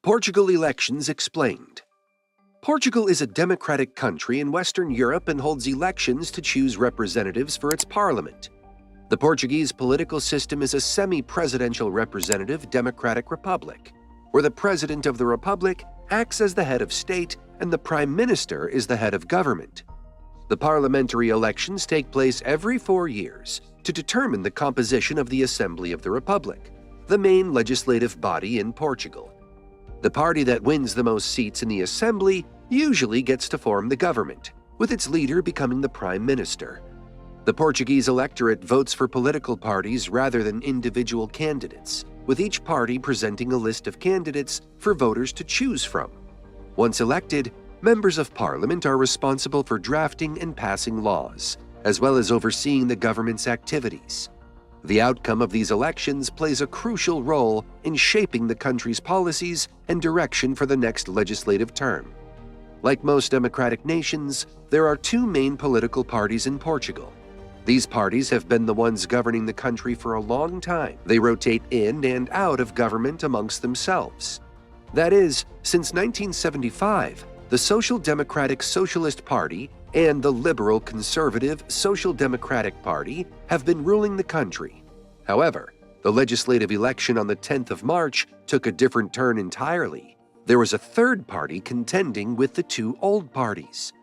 Portugal Elections explained. Portugal is a democratic country in Western Europe and holds elections to choose representatives for its parliament. The Portuguese political system is a semi-presidential representative democratic republic, where the president of the republic acts as the head of state and the prime minister is the head of government. The parliamentary elections take place every 4 years to determine the composition of the Assembly of the Republic, the main legislative body in Portugal. The party that wins the most seats in the Assembly usually gets to form the government, with its leader becoming the prime minister. The Portuguese electorate votes for political parties rather than individual candidates, with each party presenting a list of candidates for voters to choose from. Once elected, members of parliament are responsible for drafting and passing laws, as well as overseeing the government's activities. The outcome of these elections plays a crucial role in shaping the country's policies and direction for the next legislative term. Like most democratic nations, there are two main political parties in Portugal. These parties have been the ones governing the country for a long time. They rotate in and out of government amongst themselves. That is, since 1975, the Social Democratic Socialist Party and the Liberal Conservative Social Democratic Party have been ruling the country. However, the legislative election on the 10th of March took a different turn entirely. There was a third party contending with the two old parties.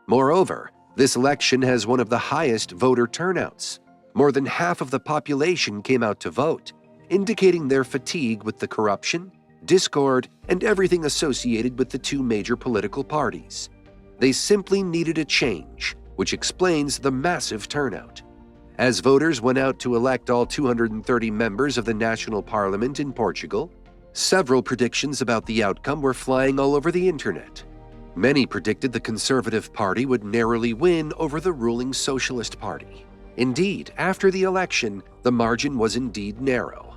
Moreover, this election has one of the highest voter turnouts. More than half of the population came out to vote, indicating their fatigue with the corruption, discord, and everything associated with the two major political parties. They simply needed a change, which explains the massive turnout. As voters went out to elect all 230 members of the national parliament in Portugal, several predictions about the outcome were flying all over the internet. Many predicted the Conservative Party would narrowly win over the ruling Socialist Party. Indeed, after the election, the margin was indeed narrow.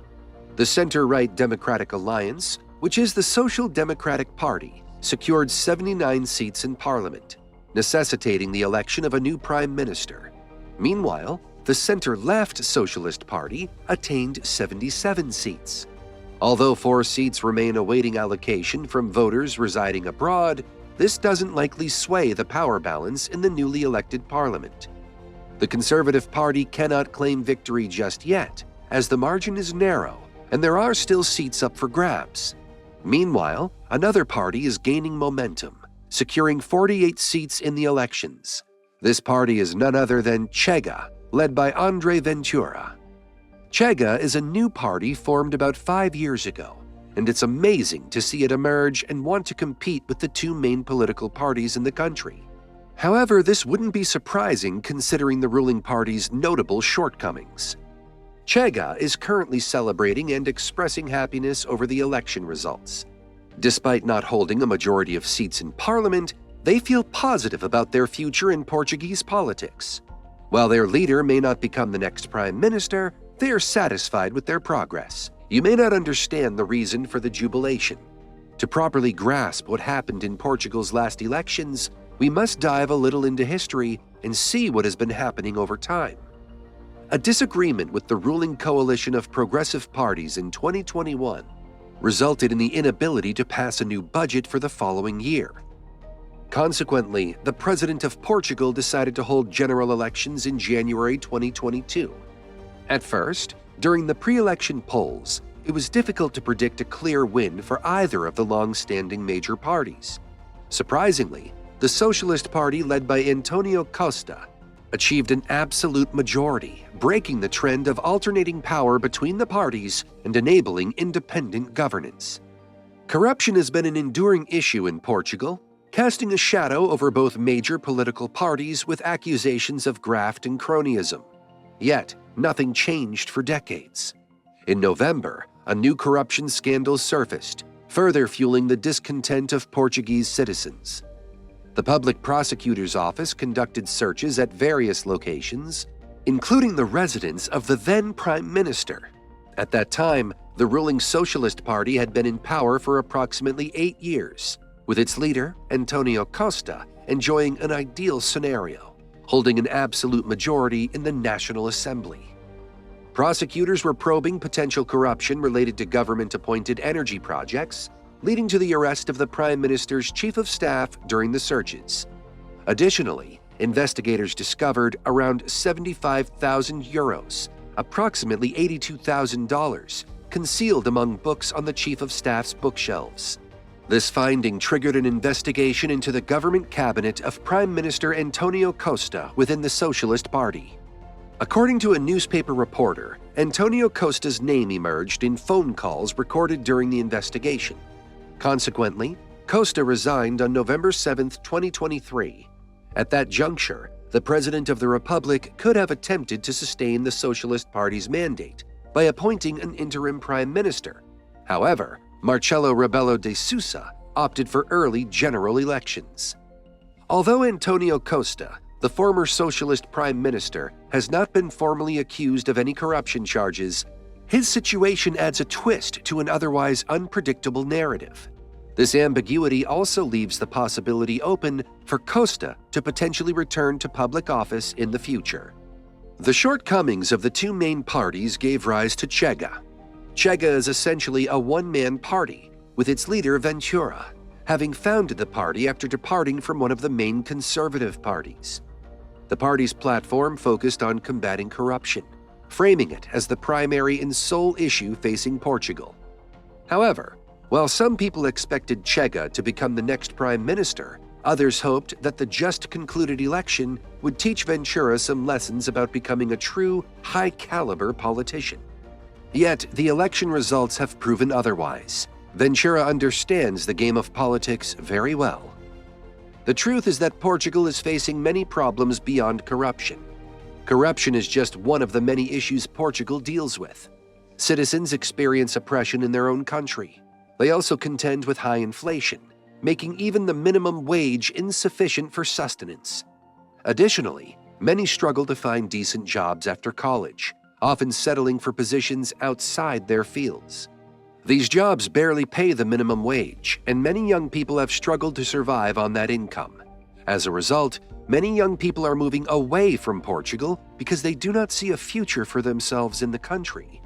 The center-right Democratic Alliance, which is the Social Democratic Party, secured 79 seats in Parliament, necessitating the election of a new prime minister. Meanwhile, the center-left Socialist Party attained 77 seats. Although 4 seats remain awaiting allocation from voters residing abroad, this doesn't likely sway the power balance in the newly elected parliament. The Conservative Party cannot claim victory just yet, as the margin is narrow and there are still seats up for grabs. Meanwhile, another party is gaining momentum, securing 48 seats in the elections. This party is none other than Chega, led by Andre Ventura. Chega is a new party formed about 5 years ago, and it's amazing to see it emerge and want to compete with the two main political parties in the country. However, this wouldn't be surprising considering the ruling party's notable shortcomings. Chega is currently celebrating and expressing happiness over the election results. Despite not holding a majority of seats in parliament, they feel positive about their future in Portuguese politics. While their leader may not become the next prime minister, they are satisfied with their progress. You may not understand the reason for the jubilation. To properly grasp what happened in Portugal's last elections, we must dive a little into history and see what has been happening over time. A disagreement with the ruling coalition of progressive parties in 2021 resulted in the inability to pass a new budget for the following year. Consequently, the president of Portugal decided to hold general elections in January 2022. At first, during the pre-election polls, it was difficult to predict a clear win for either of the long-standing major parties. Surprisingly, the Socialist Party led by Antonio Costa achieved an absolute majority, breaking the trend of alternating power between the parties and enabling independent governance. Corruption has been an enduring issue in Portugal, casting a shadow over both major political parties with accusations of graft and cronyism. Yet, nothing changed for decades. In November, a new corruption scandal surfaced, further fueling the discontent of Portuguese citizens. The Public Prosecutor's Office conducted searches at various locations, including the residence of the then Prime Minister. At that time, the ruling Socialist Party had been in power for approximately 8 years, with its leader, Antonio Costa, enjoying an ideal scenario, holding an absolute majority in the National Assembly. Prosecutors were probing potential corruption related to government-appointed energy projects, leading to the arrest of the Prime Minister's chief of staff during the searches. Additionally, investigators discovered around 75,000 euros, approximately $82,000, concealed among books on the chief of staff's bookshelves. This finding triggered an investigation into the government cabinet of Prime Minister Antonio Costa within the Socialist Party. According to a newspaper reporter, Antonio Costa's name emerged in phone calls recorded during the investigation. Consequently, Costa resigned on November 7, 2023. At that juncture, the President of the Republic could have attempted to sustain the Socialist Party's mandate by appointing an interim Prime Minister. However, Marcelo Rebelo de Sousa opted for early general elections. Although Antonio Costa, the former Socialist Prime Minister, has not been formally accused of any corruption charges, his situation adds a twist to an otherwise unpredictable narrative. This ambiguity also leaves the possibility open for Costa to potentially return to public office in the future. The shortcomings of the two main parties gave rise to Chega. Chega is essentially a one-man party, with its leader Ventura, having founded the party after departing from one of the main conservative parties. The party's platform focused on combating corruption, framing it as the primary and sole issue facing Portugal. However, while some people expected Chega to become the next prime minister, others hoped that the just-concluded election would teach Ventura some lessons about becoming a true, high-caliber politician. Yet, the election results have proven otherwise. Ventura understands the game of politics very well. The truth is that Portugal is facing many problems beyond corruption. Corruption is just one of the many issues Portugal deals with. Citizens experience oppression in their own country. They also contend with high inflation, making even the minimum wage insufficient for sustenance. Additionally, many struggle to find decent jobs after college, often settling for positions outside their fields. These jobs barely pay the minimum wage, and many young people have struggled to survive on that income. As a result, many young people are moving away from Portugal because they do not see a future for themselves in the country.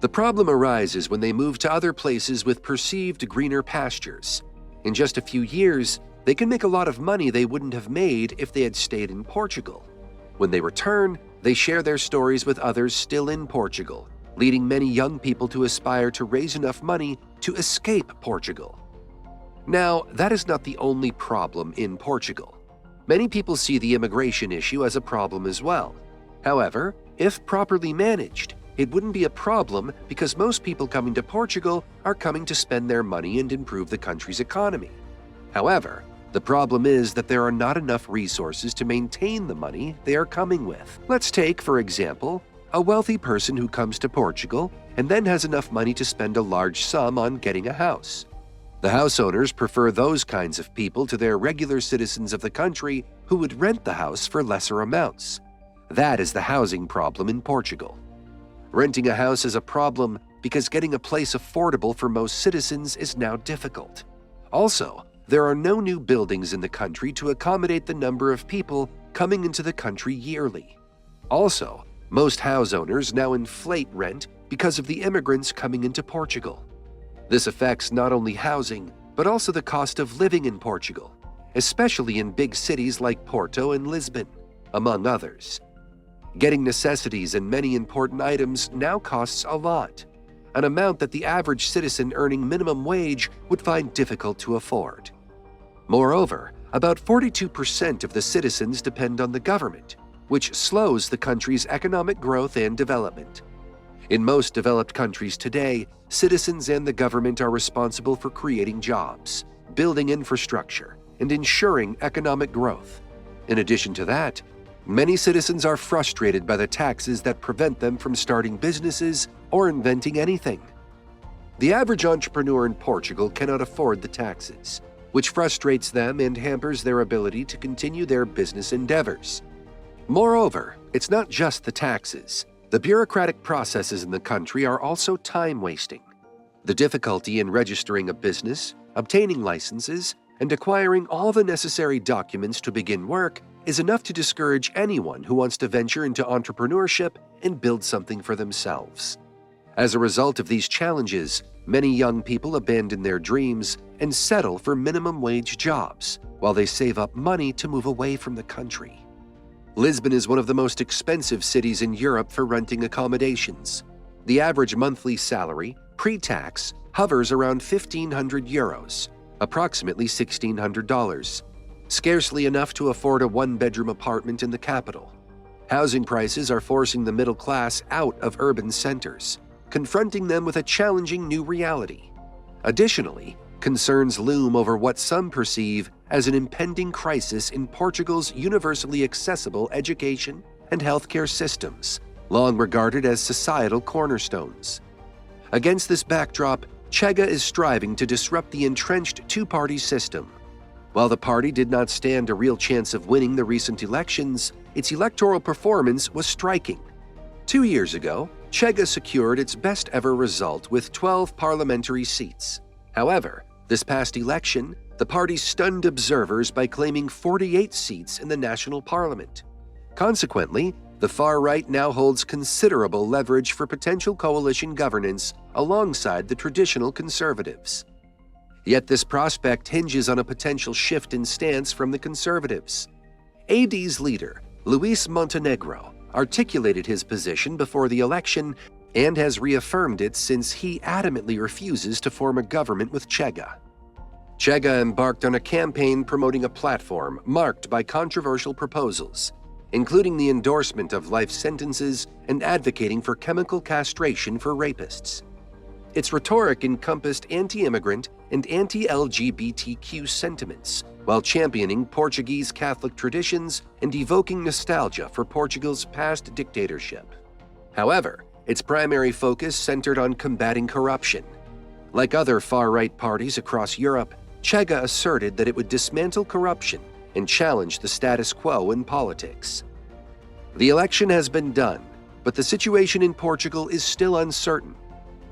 The problem arises when they move to other places with perceived greener pastures. In just a few years, they can make a lot of money they wouldn't have made if they had stayed in Portugal. When they return, they share their stories with others still in Portugal, leading many young people to aspire to raise enough money to escape Portugal. Now, that is not the only problem in Portugal. Many people see the immigration issue as a problem as well. However, if properly managed, it wouldn't be a problem because most people coming to Portugal are coming to spend their money and improve the country's economy. However, the problem is that there are not enough resources to maintain the money they are coming with. Let's take, for example, a wealthy person who comes to Portugal and then has enough money to spend a large sum on getting a house. The house owners prefer those kinds of people to their regular citizens of the country who would rent the house for lesser amounts. That is the housing problem in Portugal. Renting a house is a problem because getting a place affordable for most citizens is now difficult. Also, there are no new buildings in the country to accommodate the number of people coming into the country yearly. Also, most house owners now inflate rent because of the immigrants coming into Portugal. This affects not only housing, but also the cost of living in Portugal, especially in big cities like Porto and Lisbon, among others. Getting necessities and many important items now costs a lot, an amount that the average citizen earning minimum wage would find difficult to afford. Moreover, about 42% of the citizens depend on the government, which slows the country's economic growth and development. In most developed countries today, citizens and the government are responsible for creating jobs, building infrastructure, and ensuring economic growth. In addition to that, many citizens are frustrated by the taxes that prevent them from starting businesses or inventing anything. The average entrepreneur in Portugal cannot afford the taxes, which frustrates them and hampers their ability to continue their business endeavors. Moreover, it's not just the taxes. The bureaucratic processes in the country are also time-wasting. The difficulty in registering a business, obtaining licenses, and acquiring all the necessary documents to begin work is enough to discourage anyone who wants to venture into entrepreneurship and build something for themselves. As a result of these challenges, many young people abandon their dreams and settle for minimum wage jobs while they save up money to move away from the country. Lisbon is one of the most expensive cities in Europe for renting accommodations. The average monthly salary, pre-tax, hovers around €1,500, approximately $1,600, scarcely enough to afford a one-bedroom apartment in the capital. Housing prices are forcing the middle class out of urban centers, confronting them with a challenging new reality. Additionally, concerns loom over what some perceive as an impending crisis in Portugal's universally accessible education and healthcare systems, long regarded as societal cornerstones. Against this backdrop, Chega is striving to disrupt the entrenched two-party system. While the party did not stand a real chance of winning the recent elections, its electoral performance was striking. 2 years ago, Chega secured its best-ever result with 12 parliamentary seats. However, this past election, the party stunned observers by claiming 48 seats in the national parliament. Consequently, the far right now holds considerable leverage for potential coalition governance alongside the traditional conservatives. Yet this prospect hinges on a potential shift in stance from the conservatives. AD's leader, Luis Montenegro, articulated his position before the election and has reaffirmed it since he adamantly refuses to form a government with Chega. Chega embarked on a campaign promoting a platform marked by controversial proposals, including the endorsement of life sentences and advocating for chemical castration for rapists. Its rhetoric encompassed anti-immigrant and anti-LGBTQ sentiments, while championing Portuguese Catholic traditions and evoking nostalgia for Portugal's past dictatorship. However, its primary focus centered on combating corruption. Like other far-right parties across Europe, Chega asserted that it would dismantle corruption and challenge the status quo in politics. The election has been done, but the situation in Portugal is still uncertain.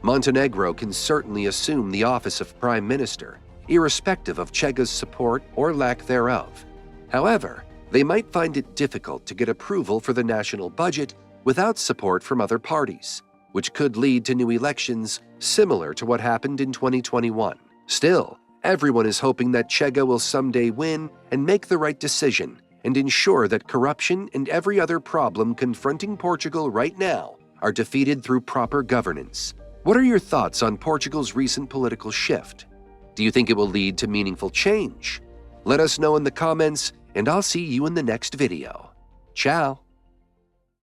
Montenegro can certainly assume the office of Prime Minister, irrespective of Chega's support or lack thereof. However, they might find it difficult to get approval for the national budget without support from other parties, which could lead to new elections similar to what happened in 2021. Still, everyone is hoping that Chega will someday win and make the right decision and ensure that corruption and every other problem confronting Portugal right now are defeated through proper governance. What are your thoughts on Portugal's recent political shift? Do you think it will lead to meaningful change? Let us know in the comments, and I'll see you in the next video. Ciao!